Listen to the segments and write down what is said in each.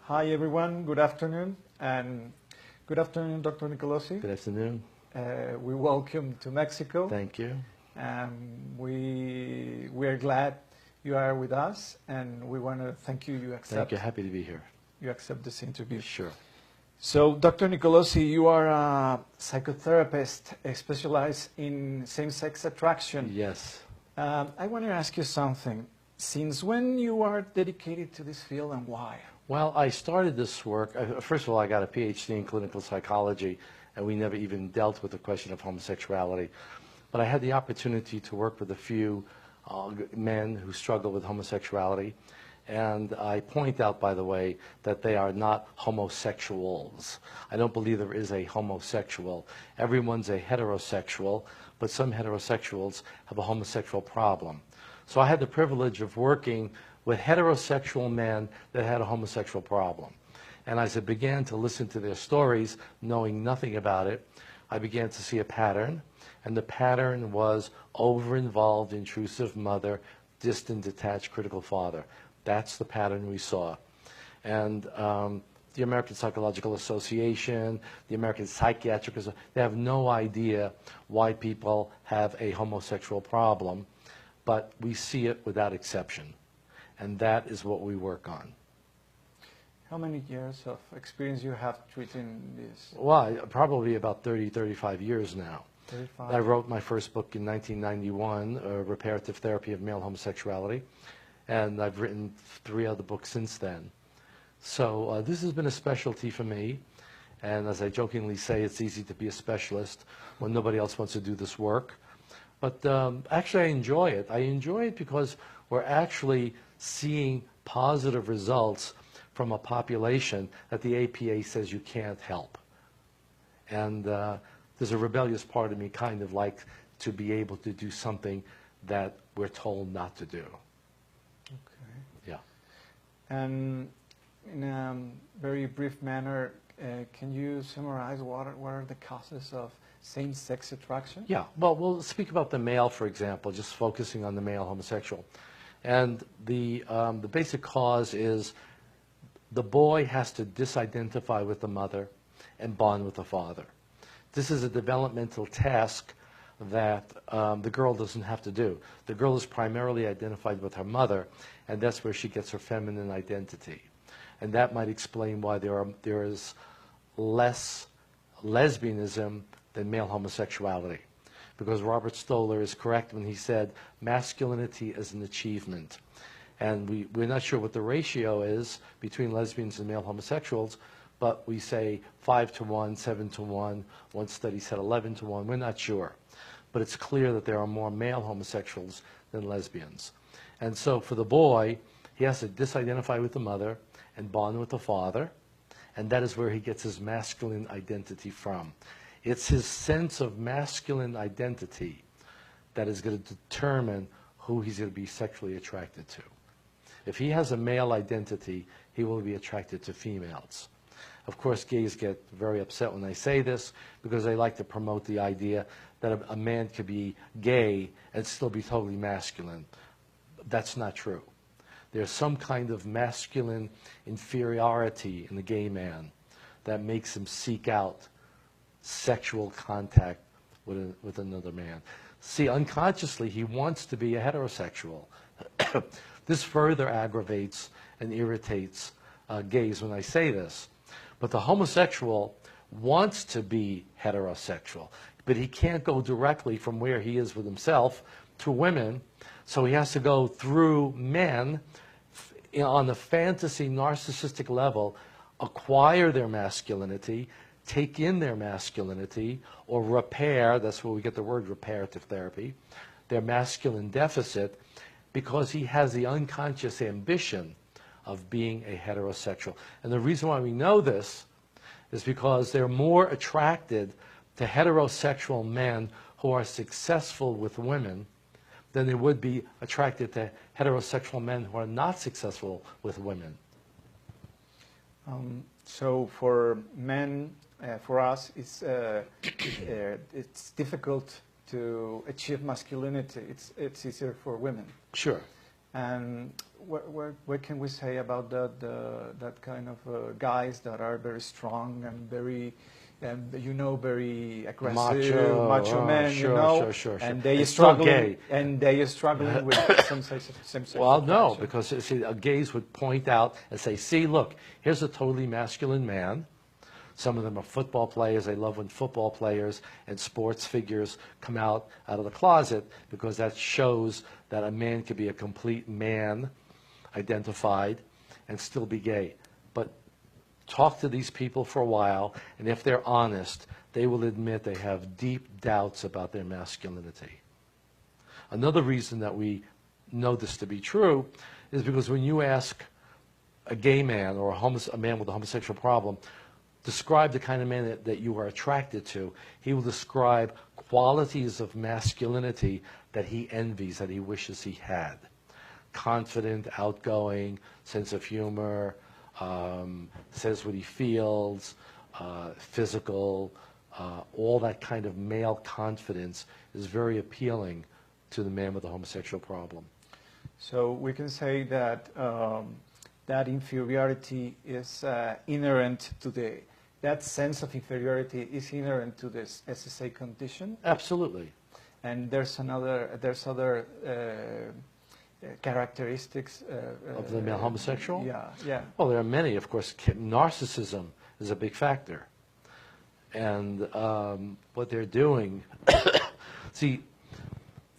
Hi everyone, good afternoon, and good afternoon, Dr. Nicolosi. Good afternoon. We welcome to Mexico. Thank you. We are glad you are with us, and we want to thank you. Thank you. Happy to be here. You accept this interview. Sure. So, Dr. Nicolosi, you are a psychotherapist specialized in same-sex attraction. Yes. I want to ask you something. Since when you are dedicated to this field, and why? Well, I started this work, first of all, I got a PhD in clinical psychology, and we never even dealt with the question of homosexuality. But I had the opportunity to work with a few men who struggle with homosexuality. And I point out, by the way, that they are not homosexuals. I don't believe there is a homosexual. Everyone's a heterosexual, but some heterosexuals have a homosexual problem. So I had the privilege of working with heterosexual men that had a homosexual problem. And as I began to listen to their stories, knowing nothing about it, I began to see a pattern. And the pattern was over-involved, intrusive mother, distant, detached, critical father. That's the pattern we saw. And the American Psychological Association, the American Psychiatric Association, they have no idea why people have a homosexual problem, but we see it without exception. And that is what we work on. How many years of experience you have treating this? Well, probably about 30, 35 years now. 35. I wrote my first book in 1991, Reparative Therapy of Male Homosexuality, and I've written 3 other books since then. So this has been a specialty for me, and as I jokingly say, it's easy to be a specialist when nobody else wants to do this work. But actually I enjoy it. I enjoy it because we're actually seeing positive results from a population that the APA says you can't help. And there's a rebellious part of me kind of like to be able to do something that we're told not to do. Okay. Yeah. And in a very brief manner, can you summarize what are the causes of same-sex attraction? Yeah. Well, we'll speak about the male, for example, just focusing on the male homosexual. And the basic cause is the boy has to disidentify with the mother and bond with the father. This is a developmental task that the girl doesn't have to do. The girl is primarily identified with her mother, and that's where she gets her feminine identity. And that might explain why there is less lesbianism than male homosexuality. Because Robert Stoller is correct when he said masculinity is an achievement. And we're not sure what the ratio is between lesbians and male homosexuals, but we say 5 to 1, 7 to 1, one study said 11 to 1, we're not sure. But it's clear that there are more male homosexuals than lesbians. And so for the boy, he has to disidentify with the mother and bond with the father, and that is where he gets his masculine identity from. It's his sense of masculine identity that is going to determine who he's going to be sexually attracted to. If he has a male identity, he will be attracted to females. Of course, gays get very upset when I say this because they like to promote the idea that a man could be gay and still be totally masculine. That's not true. There's some kind of masculine inferiority in the gay man that makes him seek out sexual contact with another man. See, unconsciously, he wants to be a heterosexual. This further aggravates and irritates gays when I say this. But the homosexual wants to be heterosexual, but he can't go directly from where he is with himself to women, so he has to go through men on the fantasy narcissistic level, acquire their masculinity, take in their masculinity, or repair, that's where we get the word reparative therapy, their masculine deficit, because he has the unconscious ambition of being a heterosexual. And the reason why we know this is because they're more attracted to heterosexual men who are successful with women than they would be attracted to heterosexual men who are not successful with women. So for men, for us, it's difficult to achieve masculinity. It's easier for women. Sure. And what can we say about that kind of guys that are very strong and very, very aggressive, macho men, sure. and they It's struggling, gay. With same-sex Well, no, attraction. because see, gays would point out and say, see, look, here's a totally masculine man. Some of them are football players. They love when football players and sports figures come out of the closet, because that shows that a man can be a complete man, identified, and still be gay. But talk to these people for a while, and if they're honest, they will admit they have deep doubts about their masculinity. Another reason that we know this to be true is because when you ask a gay man or a man with a homosexual problem, describe the kind of man that you are attracted to, he will describe qualities of masculinity that he envies, that he wishes he had. Confident, outgoing, sense of humor, says what he feels, physical, all that kind of male confidence is very appealing to the man with a homosexual problem. So we can say that that inferiority is inherent to that sense of inferiority is inherent to this SSA condition. Absolutely. And there's other characteristics of the male homosexual? Yeah. Well, there are many, of course. Narcissism is a big factor. And what they're doing, see,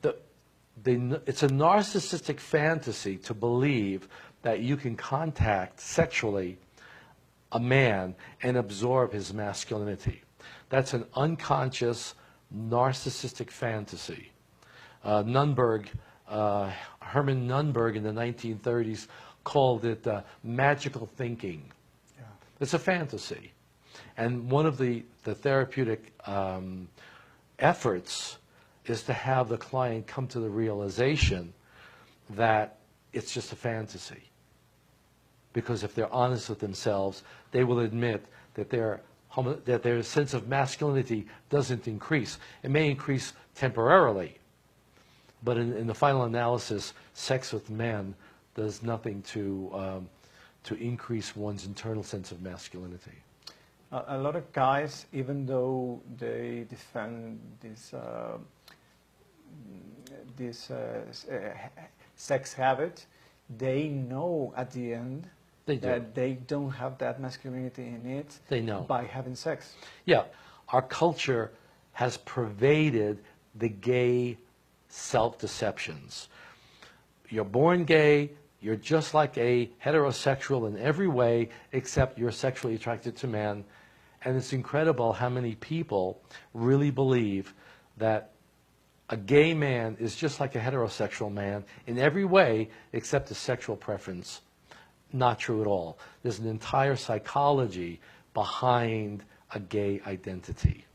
it's a narcissistic fantasy to believe that you can contact sexually a man and absorb his masculinity. That's an unconscious, narcissistic fantasy. Herman Nunberg in the 1930s called it magical thinking. Yeah. It's a fantasy. And one of the therapeutic efforts is to have the client come to the realization that it's just a fantasy. Because if they're honest with themselves, they will admit that their sense of masculinity doesn't increase. It may increase temporarily, but in the final analysis, sex with men does nothing to increase one's internal sense of masculinity. A lot of guys, even though they defend this sex habit, they know at the end that they don't have that masculinity in it. They know. By having sex. Yeah. Our culture has pervaded the gay self-deceptions. You're born gay, you're just like a heterosexual in every way, except you're sexually attracted to men. And it's incredible how many people really believe that a gay man is just like a heterosexual man in every way except his sexual preference. Not true at all. There's an entire psychology behind a gay identity.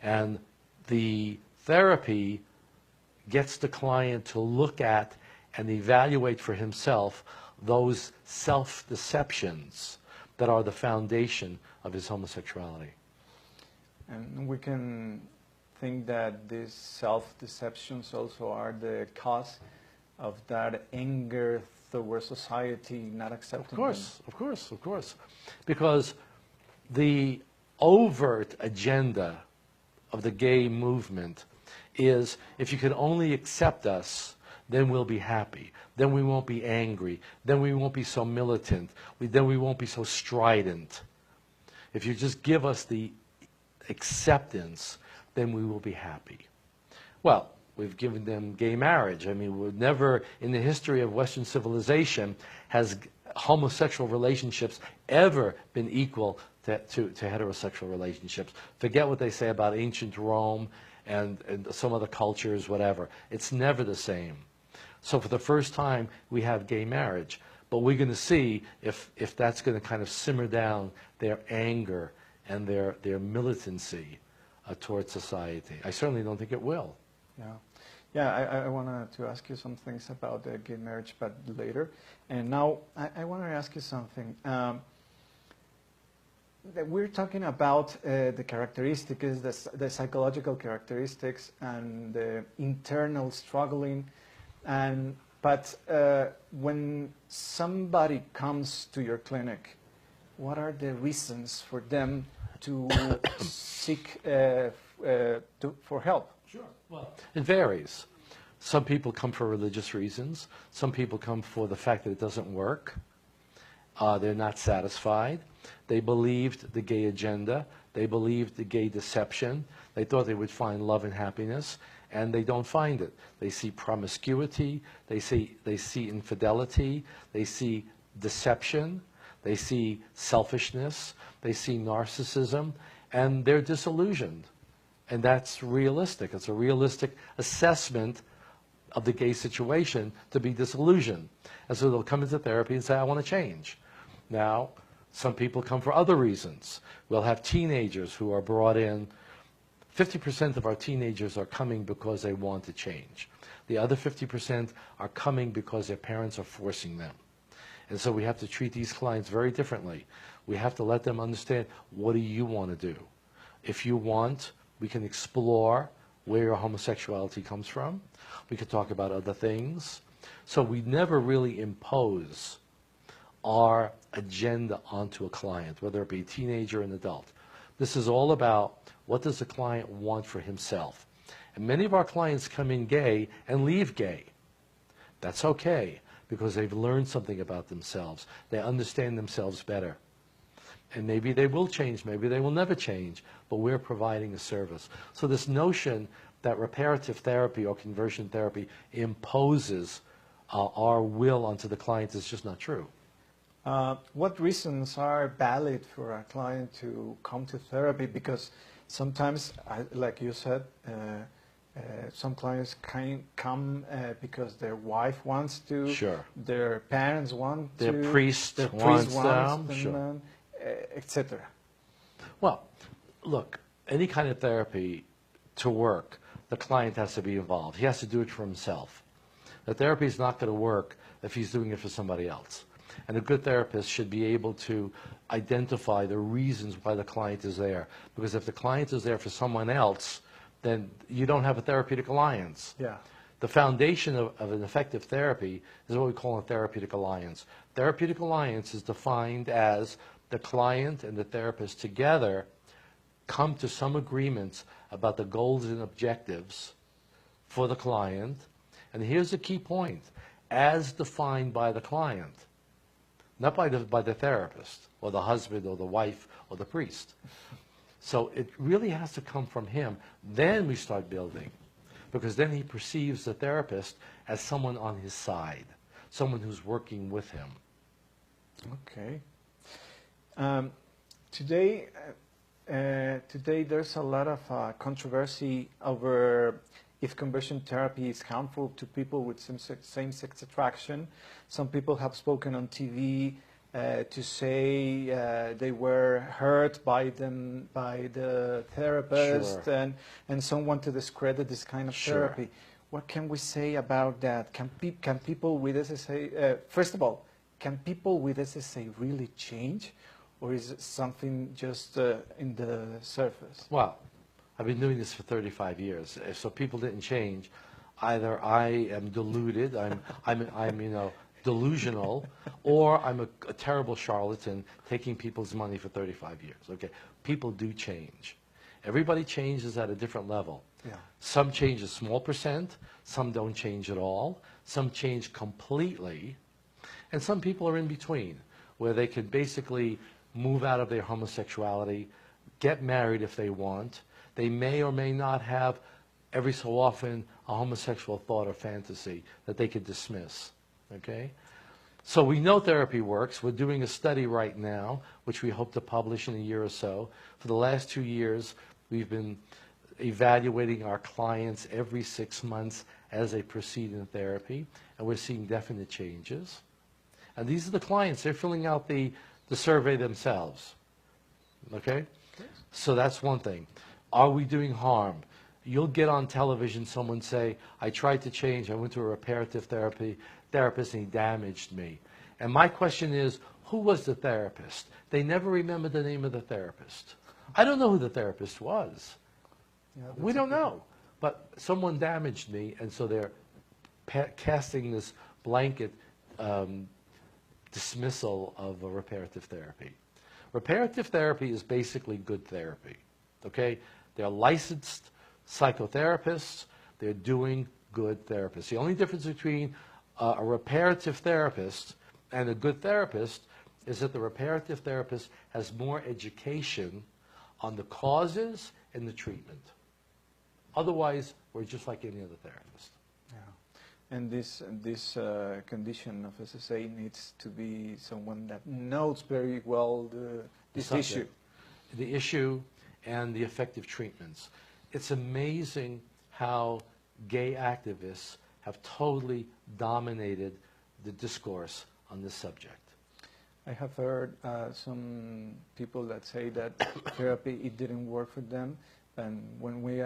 And the therapy gets the client to look at and evaluate for himself those self-deceptions that are the foundation of his homosexuality. And we can think that these self-deceptions also are the cause of that anger towards society not accepting them. Of course. Because the overt agenda of the gay movement is, if you can only accept us, then we'll be happy. Then we won't be angry. Then we won't be so militant. Then we won't be so strident. If you just give us the acceptance, then we will be happy. Well, we've given them gay marriage. I mean, we've never, in the history of Western civilization, has homosexual relationships ever been equal to heterosexual relationships. Forget what they say about ancient Rome and some other cultures, whatever. It's never the same. So for the first time, we have gay marriage. But we're going to see if that's going to kind of simmer down their anger and their militancy towards society. I certainly don't think it will. Yeah, I wanted to ask you some things about the gay marriage, but later. And now I want to ask you something. We're talking about the characteristics, the psychological characteristics, and the internal struggling. And But when somebody comes to your clinic, what are the reasons for them to seek for help? Sure. Well, it varies. Some people come for religious reasons. Some people come for the fact that it doesn't work. They're not satisfied. They believed the gay agenda. They believed the gay deception. They thought they would find love and happiness, and they don't find it. They see promiscuity. They see infidelity. They see deception. They see selfishness. They see narcissism, and they're disillusioned. And that's realistic. It's a realistic assessment of the gay situation to be disillusioned. And so they'll come into therapy and say, I want to change. Now, some people come for other reasons. We'll have teenagers who are brought in. 50% of our teenagers are coming because they want to change. The other 50% are coming because their parents are forcing them. And so we have to treat these clients very differently. We have to let them understand, what do you want to do? If you want, we can explore where your homosexuality comes from. We could talk about other things. So we never really impose our agenda onto a client, whether it be a teenager or an adult. This is all about, what does the client want for himself? And many of our clients come in gay and leave gay. That's okay, because they've learned something about themselves. They understand themselves better. And maybe they will change, maybe they will never change, but we're providing a service. So this notion that reparative therapy or conversion therapy imposes our will onto the client is just not true. What reasons are valid for a client to come to therapy? Because sometimes, like you said, some clients come because their wife wants to, Sure. their parents want to, Their priest wants them, sure. Etc. Well, look, any kind of therapy to work, the client has to be involved. He has to do it for himself. The therapy is not going to work if he's doing it for somebody else. And a good therapist should be able to identify the reasons why the client is there. Because if the client is there for someone else, then you don't have a therapeutic alliance. Yeah. The foundation of an effective therapy is what we call a therapeutic alliance. Therapeutic alliance is defined as the client and the therapist together come to some agreements about the goals and objectives for the client. And here's the key point, as defined by the client, not by the therapist or the husband or the wife or the priest. So it really has to come from him. Then we start building, because then he perceives the therapist as someone on his side, someone who's working with him. Okay. Today there's a lot of controversy over if conversion therapy is harmful to people with same-sex attraction. Some people have spoken on TV to say they were hurt by the therapist, Sure. and some want to discredit this kind of Sure. therapy. What can we say about that? Can people with SSA, first of all, can people with SSA really change? Or is it something just in the surface? Well, I've been doing this for 35 years. So people didn't change. Either I am deluded, I'm delusional, or I'm a terrible charlatan taking people's money for 35 years. Okay, people do change. Everybody changes at a different level. Yeah. Some change a small percent, some don't change at all, some change completely, and some people are in between, where they can basically move out of their homosexuality, get married if they want. They may or may not have, every so often, a homosexual thought or fantasy that they could dismiss, okay? So we know therapy works. We're doing a study right now, which we hope to publish in a year or so. For the last 2 years, we've been evaluating our clients every 6 months as they proceed in therapy, and we're seeing definite changes. And these are the clients. They're filling out the survey themselves, okay? So that's one thing. Are we doing harm? You'll get on television someone say, I tried to change, I went to a reparative therapist and he damaged me. And my question is, who was the therapist? They never remember the name of the therapist. I don't know who the therapist was. Yeah, We don't know. But someone damaged me, and so they're casting this blanket dismissal of reparative therapy. Reparative therapy is basically good therapy, okay? They're licensed psychotherapists. They're doing good therapists. The only difference between a reparative therapist and a good therapist is that the reparative therapist has more education on the causes and the treatment. Otherwise, we're just like any other therapist. Yeah. And this condition of SSA needs to be someone that knows very well this issue. The issue and the effective treatments. It's amazing how gay activists have totally dominated the discourse on this subject. I have heard some people that say that therapy, it didn't work for them. And when we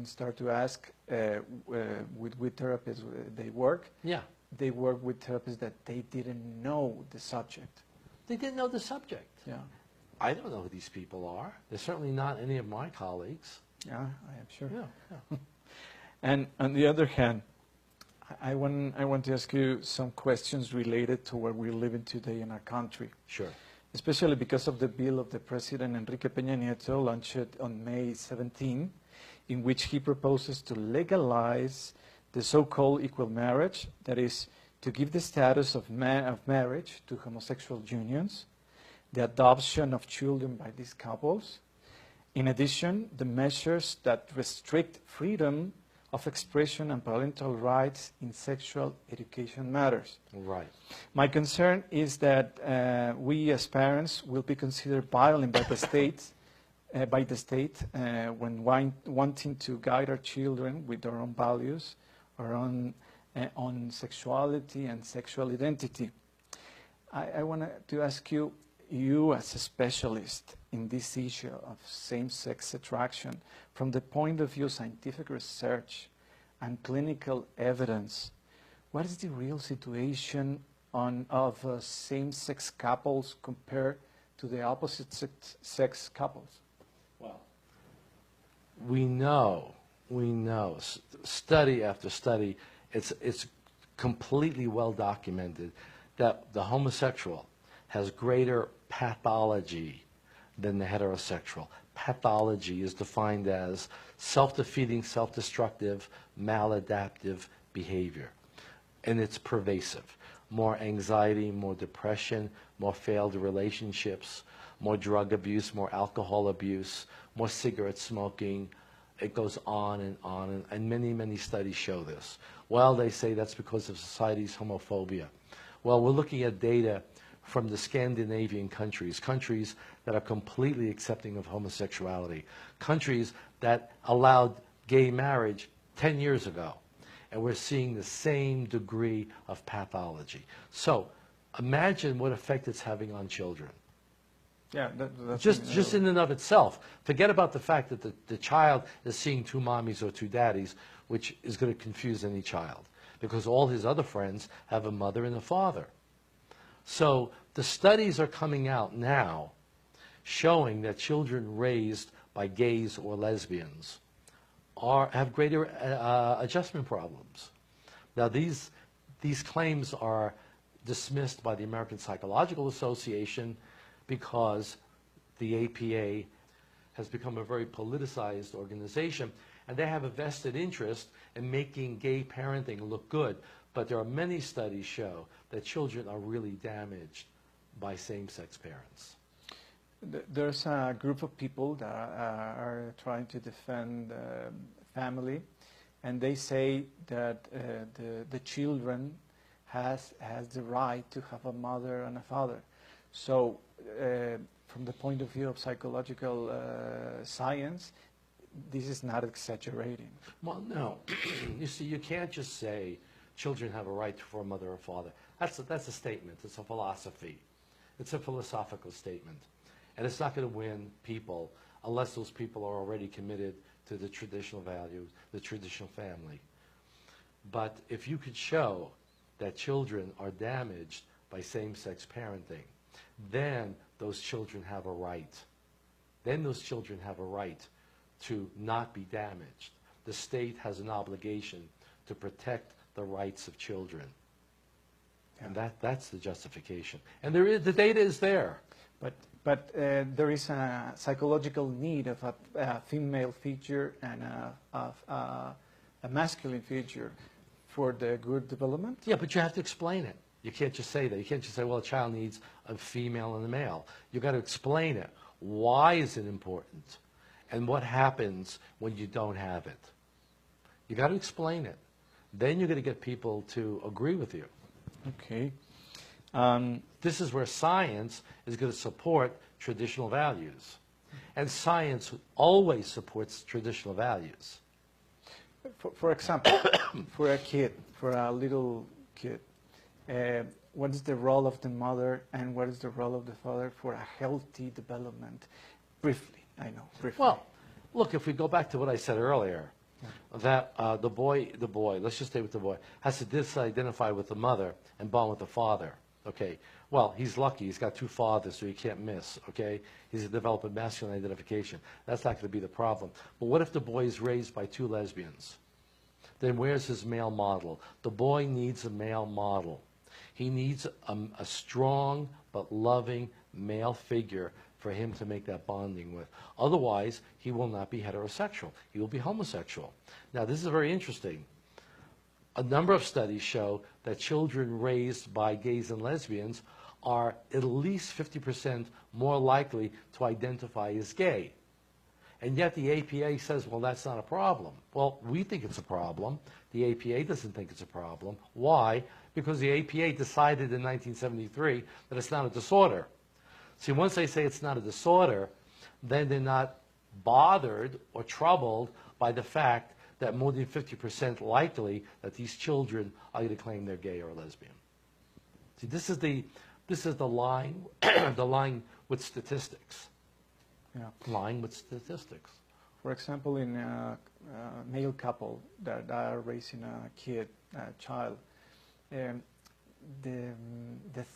start to ask with therapists they work, yeah, they work with therapists that they didn't know the subject. They didn't know the subject. Yeah. I don't know who these people are. They're certainly not any of my colleagues. Yeah, I am sure. Yeah, yeah. And on the other hand, I want to ask you some questions related to where we're living today in our country. Sure. Especially because of the bill of the President Enrique Peña Nieto launched on May 17, in which he proposes to legalize the so-called equal marriage, that is, to give the status of marriage to homosexual unions, the adoption of children by these couples. In addition, the measures that restrict freedom of expression and parental rights in sexual education matters. Right. My concern is that we as parents will be considered violent by the state, when wanting to guide our children with their own values or on sexuality and sexual identity. I want to ask you, as a specialist in this issue of same-sex attraction, from the point of view of scientific research and clinical evidence, what is the real situation of same-sex couples compared to the opposite-sex couples? Well, we know, study after study, it's completely well documented that the homosexual has greater pathology than the heterosexual. Pathology is defined as self-defeating, self-destructive, maladaptive behavior. And it's pervasive. More anxiety, more depression, more failed relationships, more drug abuse, more alcohol abuse, more cigarette smoking. It goes on, and many, many studies show this. Well, they say that's because of society's homophobia. Well, we're looking at data from the Scandinavian countries, countries that are completely accepting of homosexuality, countries that allowed gay marriage 10 years ago. And we're seeing the same degree of pathology. So imagine what effect it's having on children. Yeah, that's just in and of itself. Forget about the fact that the child is seeing two mommies or two daddies, which is going to confuse any child, because all his other friends have a mother and a father. So the studies are coming out now showing that children raised by gays or lesbians have greater adjustment problems. Now these claims are dismissed by the American Psychological Association because the APA has become a very politicized organization, and they have a vested interest in making gay parenting look good. But there are many studies show that children are really damaged by same-sex parents. There's a group of people that are trying to defend family, and they say that the children has the right to have a mother and a father. So from the point of view of psychological science, this is not exaggerating. Well, no. You see, you can't just say children have a right for a mother or father. That's a statement. It's a philosophy. It's a philosophical statement. And it's not going to win people unless those people are already committed to the traditional values, the traditional family. But if you could show that children are damaged by same-sex parenting, then those children have a right. Then those children have a right to not be damaged. The state has an obligation to protect the rights of children. And that's the justification. And there is, the data is there. But there is a psychological need of a female feature and a masculine feature for the good development? Yeah, but you have to explain it. You can't just say that. You can't just say, well, a child needs a female and a male. You've got to explain it. Why is it important? And what happens when you don't have it? You got to explain it. Then you're going to get people to agree with you. Okay. This is where science is going to support traditional values. And science always supports traditional values. For example, for a kid, for a little kid, what is the role of the mother and what is the role of the father for a healthy development? Briefly, I know, briefly. Well, look, if we go back to what I said earlier, that the boy, let's just stay with the boy, has to disidentify with the mother and bond with the father. Okay, well, he's lucky. He's got two fathers, so he can't miss, okay? He's developed a masculine identification. That's not going to be the problem. But what if the boy is raised by two lesbians? Then where's his male model? The boy needs a male model. He needs a strong but loving male figure for him to make that bonding with. Otherwise, he will not be heterosexual. He will be homosexual. Now, this is very interesting. A number of studies show that children raised by gays and lesbians are at least 50% more likely to identify as gay. And yet the APA says, well, that's not a problem. Well, we think it's a problem. The APA doesn't think it's a problem. Why? Because the APA decided in 1973 that it's not a disorder. See, once they say it's not a disorder, then they're not bothered or troubled by the fact that more than 50% likely that these children are going to claim they're gay or lesbian. See, this is the line, the line with statistics. Yeah. Lying with statistics. For example, in a male couple that are raising a kid, a child, the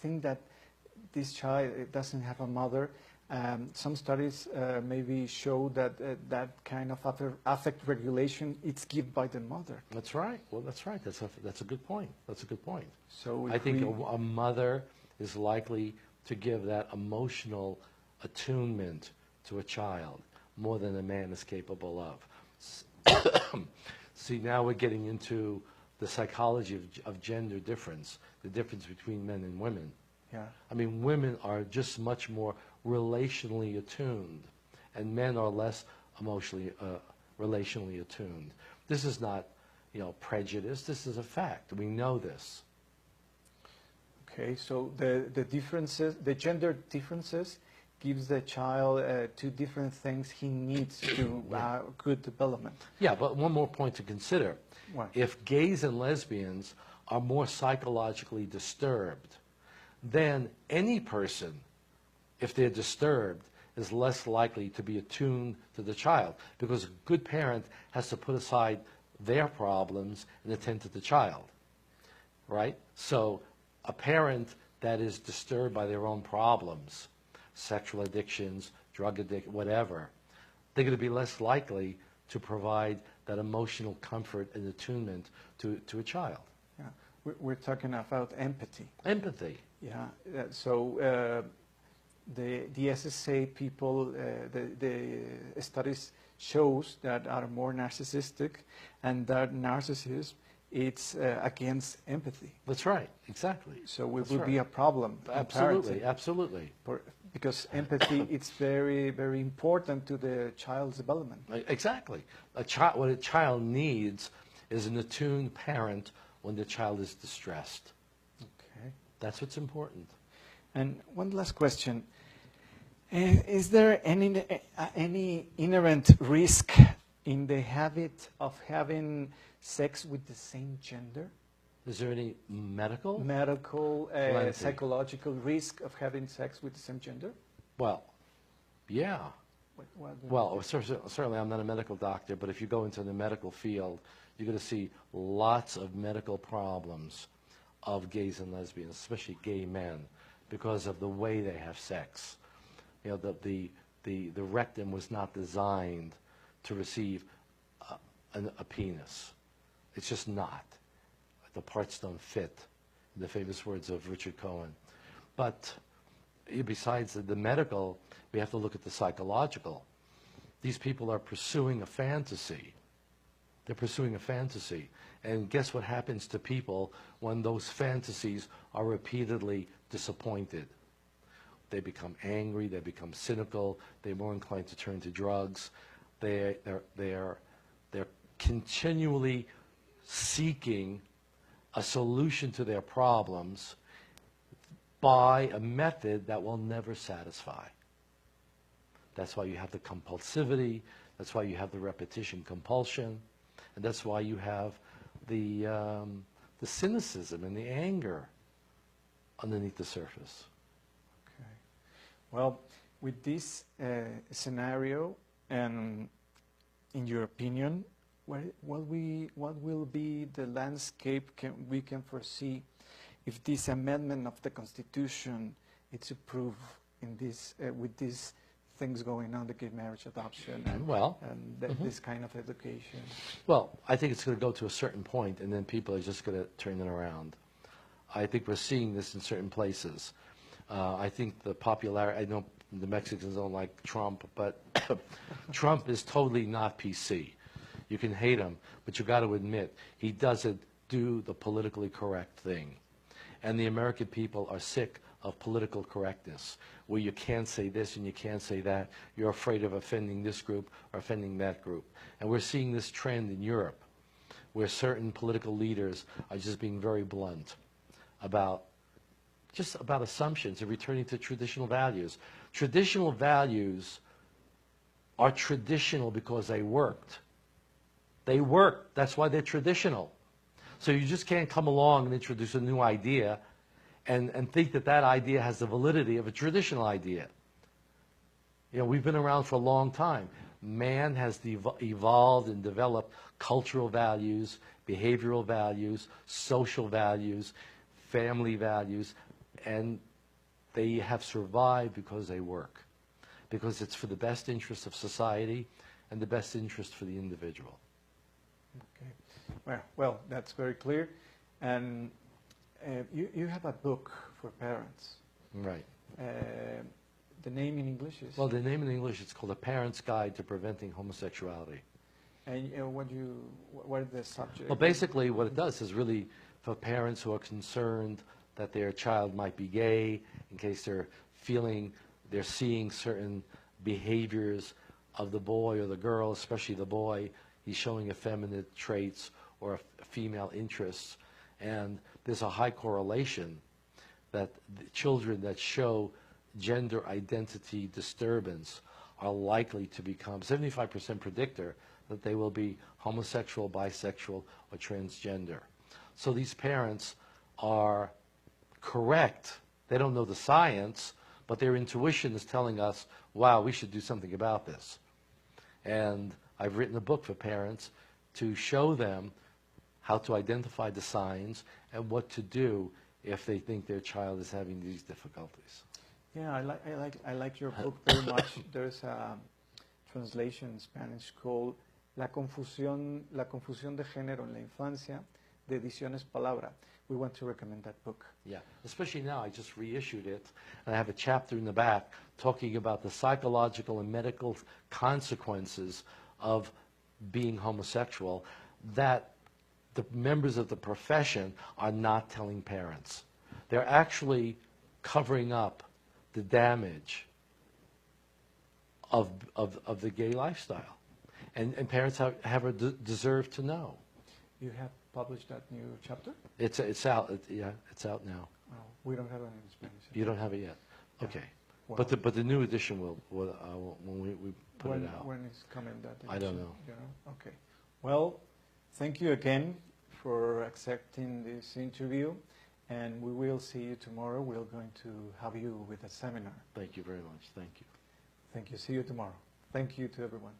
thing that this child doesn't have a mother, some studies maybe show that that kind of affect regulation it's given by the mother. That's right. Well, that's right. That's a good point. That's a good point. So I think a mother is likely to give that emotional attunement to a child more than a man is capable of. See, now we're getting into the psychology of gender difference, the difference between men and women. Yeah. I mean, women are just much more relationally attuned, and men are less emotionally, relationally attuned. This is not, prejudice. This is a fact. We know this. Okay, so the differences, the gender differences, gives the child two different things he needs to good development. Yeah, but one more point to consider. What? If gays and lesbians are more psychologically disturbed, then any person, if they're disturbed, is less likely to be attuned to the child, because a good parent has to put aside their problems and attend to the child, right? So a parent that is disturbed by their own problems, sexual addictions, drug addiction, whatever, they're going to be less likely to provide that emotional comfort and attunement to a child. Yeah, we're talking about empathy. Empathy. Yeah, so the SSA people, the studies shows that are more narcissistic, and that narcissism, it's against empathy. That's right, exactly. So it That's would be right. a problem. Absolutely, absolutely. Because empathy, it's very, very important to the child's development. Exactly. What a child needs is an attuned parent when the child is distressed. Okay. That's what's important. And one last question. Is there any inherent risk in the habit of having sex with the same gender? Is there any medical? Medical, psychological risk of having sex with the same gender? Well, yeah. What Well, certainly I'm not a medical doctor, but if you go into the medical field, you're going to see lots of medical problems of gays and lesbians, especially gay men, because of the way they have sex. The rectum was not designed to receive a penis. It's just not. The parts don't fit. the famous words of Richard Cohen. But besides the medical, we have to look at the psychological. These people are pursuing a fantasy. They're pursuing a fantasy. And guess what happens to people when those fantasies are repeatedly disappointed? They become angry, they become cynical, they're more inclined to turn to drugs. They're continually seeking a solution to their problems by a method that will never satisfy. That's why you have the compulsivity, that's why you have the repetition compulsion, and that's why you have the cynicism and the anger underneath the surface. Okay. Well, with this scenario, and in your opinion, what will be the landscape we can foresee if this amendment of the Constitution is approved in this with these things going on, the gay marriage, adoption, and this kind of education? Well, I think it's going to go to a certain point, and then people are just going to turn it around. I think we're seeing this in certain places. I think the popularity, I know the Mexicans don't like Trump, but Trump is totally not PC. You can hate him, but you got to admit, he doesn't do the politically correct thing. And the American people are sick of political correctness, where you can't say this and you can't say that. You're afraid of offending this group or offending that group. And we're seeing this trend in Europe, where certain political leaders are just being very blunt about assumptions and returning to traditional values. Traditional values are traditional because they worked. They worked. That's why they're traditional. So you just can't come along and introduce a new idea and think that that idea has the validity of a traditional idea. You know, we've been around for a long time. Man has evolved and developed cultural values, behavioral values, social values, family values, and they have survived because they work, because it's for the best interest of society and the best interest for the individual. Okay. Well, that's very clear. And you have a book for parents. Right. The name in English is? Well, the name in English is called A Parent's Guide to Preventing Homosexuality. And what is the subject? Well, basically what it does is really for parents who are concerned that their child might be gay, in case they're seeing certain behaviors of the boy or the girl, especially the boy. He's showing effeminate traits or female interests. And there's a high correlation that the children that show gender identity disturbance are likely to become 75% predictor that they will be homosexual, bisexual, or transgender. So these parents are correct. They don't know the science, but their intuition is telling us, wow, we should do something about this. And I've written a book for parents to show them how to identify the signs and what to do if they think their child is having these difficulties. Yeah, I like your book very much. There's a translation in Spanish called La confusión de género en la infancia, de Ediciones Palabra. We want to recommend that book. Yeah, especially now, I just reissued it, and I have a chapter in the back talking about the psychological and medical consequences of being homosexual that the members of the profession are not telling parents. They're actually covering up the damage of the gay lifestyle. And parents deserve to know. You have published that new chapter? It's out. It's out now. Oh, we don't have it in Spanish. You don't have it yet. Yeah. Okay. Well, but the new edition will when we put it out. When is coming that edition? I don't know. You know? Okay. Well, thank you again for accepting this interview, and we will see you tomorrow. We're going to have you with a seminar. Thank you very much. Thank you. Thank you. See you tomorrow. Thank you to everyone.